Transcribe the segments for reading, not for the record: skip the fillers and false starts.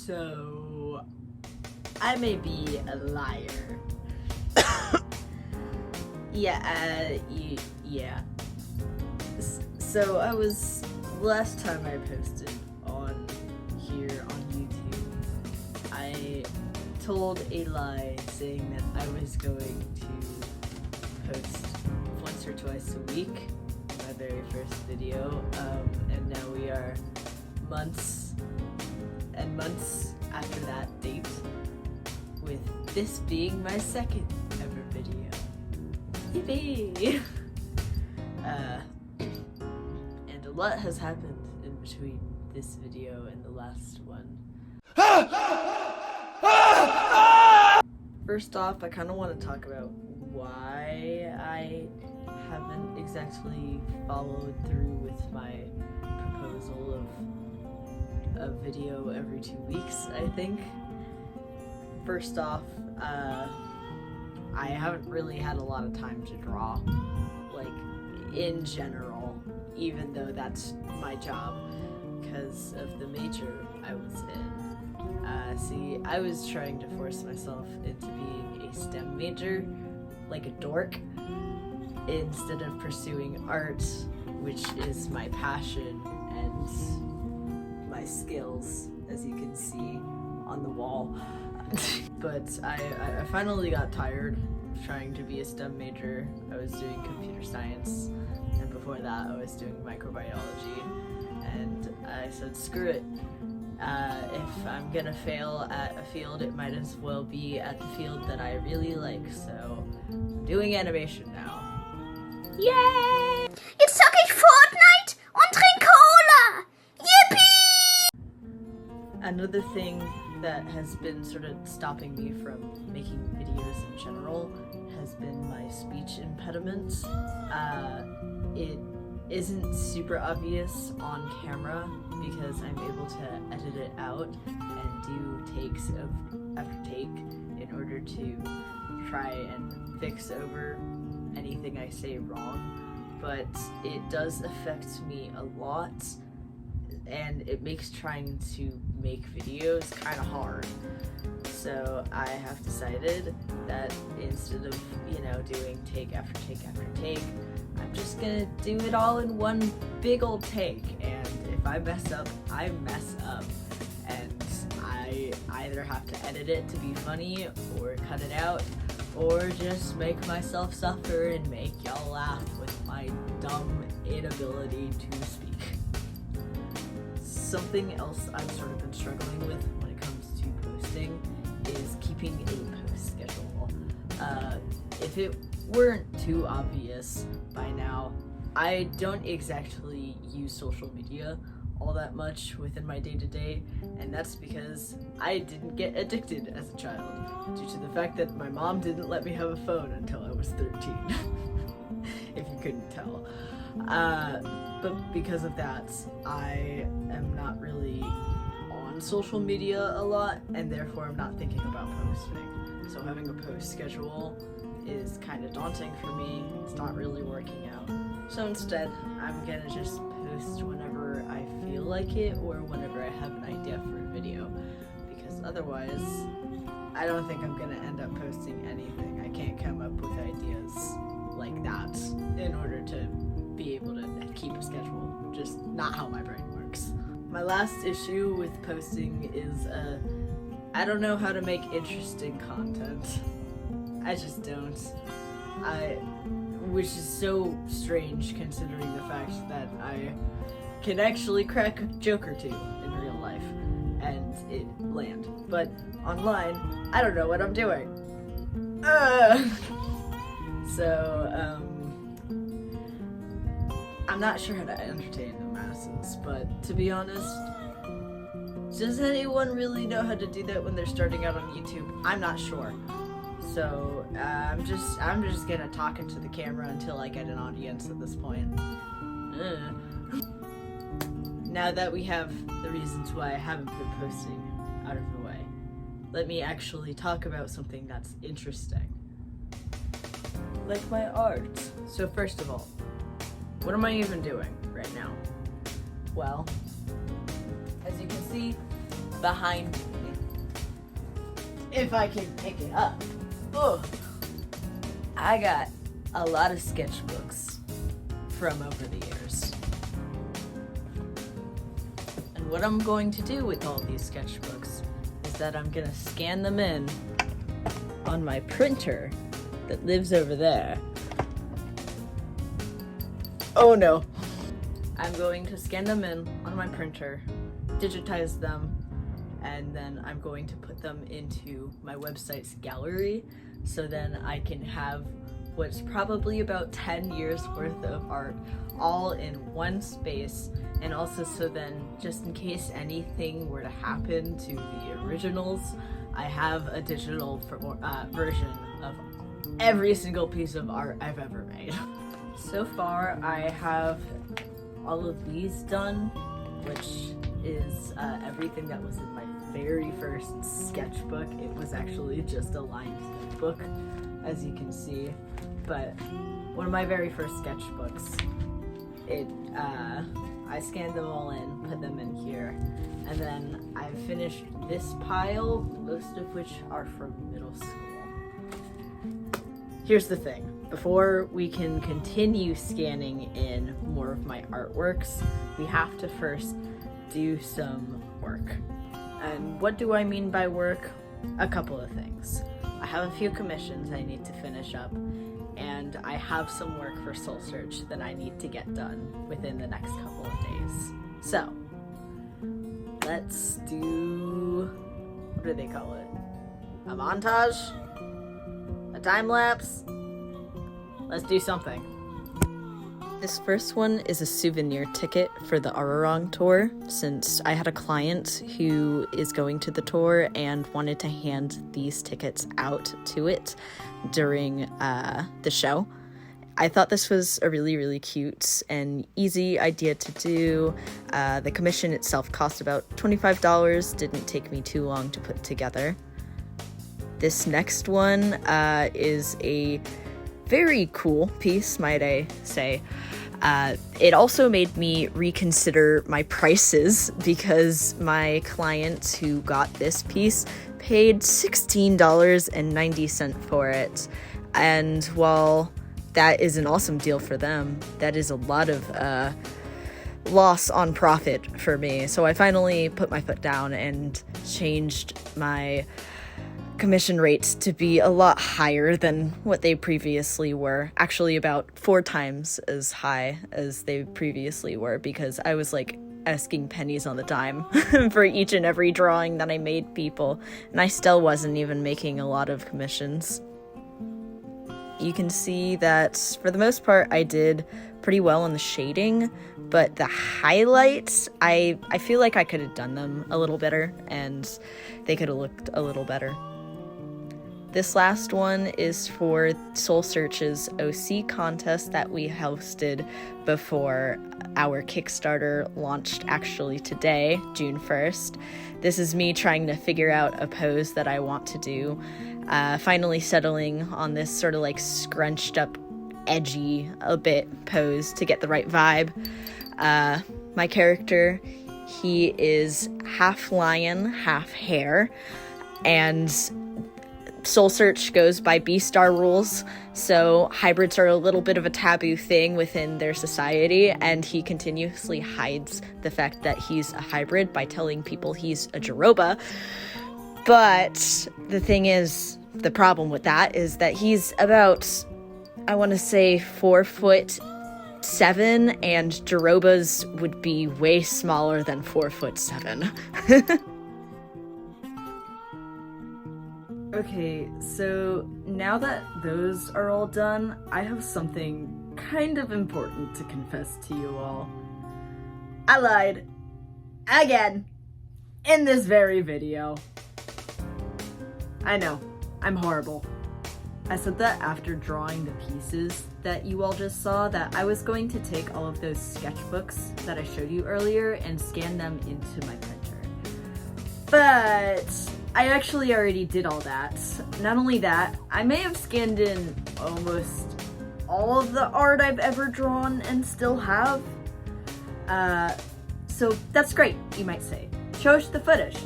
So, I may be a liar. Yeah. So last time I posted on here on YouTube, I told a lie saying that I was going to post once or twice a week, my very first video, and now we are months and months after that date, with this being my second ever video. Yippee! And a lot has happened in between this video and the last one. First off, I kind of want to talk about why I haven't exactly followed through with my proposal of a video every 2 weeks, I think. First off, I haven't really had a lot of time to draw, like, in general, even though that's my job, because of the major I was in. See, I was trying to force myself into being a STEM major, like a dork, instead of pursuing art, which is my passion and my skills, as you can see on the wall. But I finally got tired of trying to be a STEM major. I was doing computer science, and before that I was doing microbiology, and I said screw it. If I'm gonna fail at a field, it might as well be at the field that I really like, so I'm doing animation now. Yay! Jetzt zocke ich Fortnite und trink Cola! Yippee! Another thing that has been sort of stopping me from making videos in general has been my speech impediment. It isn't super obvious on camera because I'm able to edit it out and do takes after take in order to try and fix over anything I say wrong, but it does affect me a lot, and it makes trying to make videos kind of hard. So I have decided that instead of, doing take after take after take, I'm just gonna do it all in one big old take, and if I mess up, I mess up, and I either have to edit it to be funny or cut it out, or just make myself suffer and make y'all laugh with my dumb inability to speak. Something else I've sort of been struggling with when it comes to posting is keeping a post schedule. If it weren't too obvious by now, I don't exactly use social media all that much within my day-to-day, and that's because I didn't get addicted as a child due to the fact that my mom didn't let me have a phone until I was 13, if you couldn't tell. But because of that, I am not really on social media a lot, and therefore I'm not thinking about posting. So having a post schedule is kind of daunting for me. It's not really working out. So instead, I'm gonna just post whenever I feel like it or whenever I have an idea for a video, because otherwise, I don't think I'm gonna end up posting anything. I can't come up with ideas like that in order to be able to keep a schedule. Just not how my brain works. My last issue with posting is I don't know how to make interesting content. I just don't. Which is so strange considering the fact that I can actually crack a joke or two in real life and it land. But online, I don't know what I'm doing. I'm not sure how to entertain the masses, but to be honest, does anyone really know how to do that when they're starting out on YouTube? I'm not sure. So I'm just gonna talk into the camera until I get an audience at this point. Now that we have the reasons why I haven't been posting out of the way, let me actually talk about something that's interesting. Like my art. So first of all, what am I even doing right now? Well, as you can see behind me, if I can pick it up. Ugh. I got a lot of sketchbooks from over the years. And what I'm going to do with all these sketchbooks is that I'm gonna scan them in on my printer that lives over there. Oh no. I'm going to scan them in on my printer, digitize them, and then I'm going to put them into my website's gallery, so then I can have what's probably about 10 years worth of art all in one space, and also so then just in case anything were to happen to the originals, I have a digital version of every single piece of art I've ever made. So far I have all of these done, which is everything that was in my very first sketchbook. It was actually just a lined book, as you can see, but one of my very first sketchbooks, I scanned them all in, put them in here, and then I finished this pile, most of which are from middle school. Here's the thing. Before we can continue scanning in more of my artworks, we have to first do some work. And what do I mean by work? A couple of things. I have a few commissions I need to finish up, and I have some work for Soul Search that I need to get done within the next couple of days. So, let's do, what do they call it? A montage? A time lapse? Let's do something. This first one is a souvenir ticket for the Ararong tour, since I had a client who is going to the tour and wanted to hand these tickets out to it during the show. I thought this was a really, really cute and easy idea to do. The commission itself cost about $25, didn't take me too long to put together. This next one is a very cool piece, might I say. It also made me reconsider my prices because my client who got this piece paid $16.90 for it. And while that is an awesome deal for them, that is a lot of loss on profit for me. So I finally put my foot down and changed my commission rates to be a lot higher than what they previously were. Actually about 4 times as high as they previously were, because I was like asking pennies on the dime for each and every drawing that I made people, and I still wasn't even making a lot of commissions. You can see that for the most part I did pretty well on the shading, but the highlights, I feel like I could have done them a little better and they could have looked a little better. This last one is for Soul Search's OC contest that we hosted before our Kickstarter launched actually today, June 1st. This is me trying to figure out a pose that I want to do. Finally settling on this sort of like scrunched up, edgy a bit pose to get the right vibe. My character, he is half lion, half hare, and Soul Search goes by B-Star rules, so hybrids are a little bit of a taboo thing within their society, and he continuously hides the fact that he's a hybrid by telling people he's a Joroba. But the thing is, the problem with that is that he's about, I want to say 4'7", and Jorobas would be way smaller than 4'7". Okay, so now that those are all done, I have something kind of important to confess to you all. I lied. Again. In this very video. I know, I'm horrible. I said that after drawing the pieces that you all just saw, that I was going to take all of those sketchbooks that I showed you earlier and scan them into my printer. But I actually already did all that. Not only that, I may have scanned in almost all of the art I've ever drawn and still have. So that's great, you might say. Show us the footage.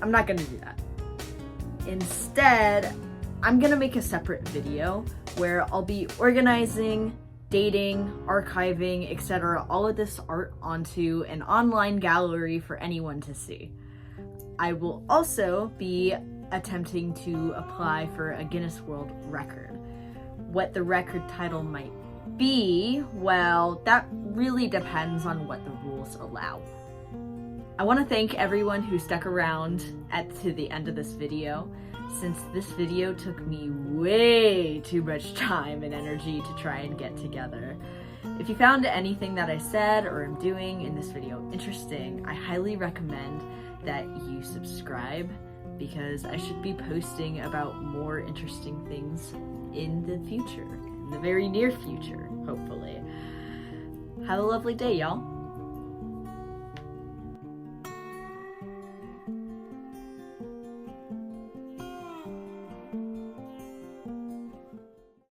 I'm not gonna do that. Instead, I'm gonna make a separate video where I'll be organizing, dating, archiving, etc. all of this art onto an online gallery for anyone to see. I will also be attempting to apply for a Guinness World Record. What the record title might be, well, that really depends on what the rules allow. I want to thank everyone who stuck around to the end of this video, since this video took me way too much time and energy to try and get together. If you found anything that I said or am doing in this video interesting, I highly recommend that you subscribe, because I should be posting about more interesting things in the future, in the very near future, hopefully. Have a lovely day, y'all.